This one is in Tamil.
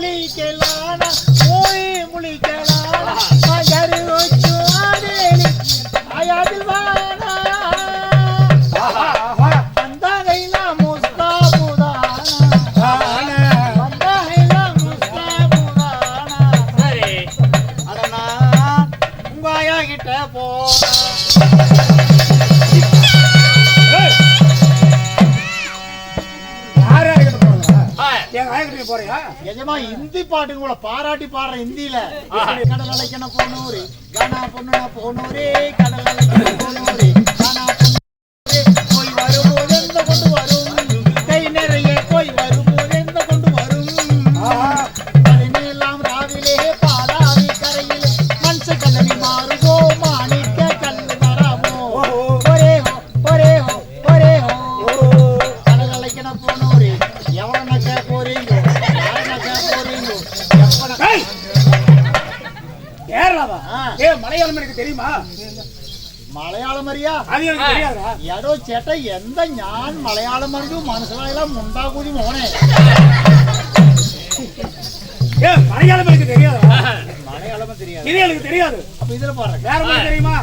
முழிக்கலான மொழி முழிக்கலான மகரு வச்சுவாடேலி ஆயாதில் வானா வந்தாகைலா முஸ்தாபுதானா வந்தாகைலா முஸ்தாபுதானா சரி அடனா உங்க ஆயா கிட்ட போ हिंदी पाट पाराटी पाड़ हिंदी कडल पोनूरी गाना पोना पोनूरी कडल पोनूरी गाना कोई कई निरये कोई राविले पालावी करैयिल मनस कलनी मारुगो माणिक्य कल्लु मरमो ओरे हो ओरे हो ओरे हो कडल पोनूरी एवरनक पोरींगो மலையாளம் எனக்கு தெரியுமா மலையாளம் அறியா அது எனக்கு தெரியாதா எடோ சேட்ட எந்த ஞான் மலையாளம் அறிஞ்சு மனசுலாம் முண்டாகுதி மோனே மலையாளம் எனக்கு தெரியாதா மலையாளம் தெரியாது இது எனக்கு தெரியாது அப்ப இதுல பாருங்க வேற என்ன தெரியுமா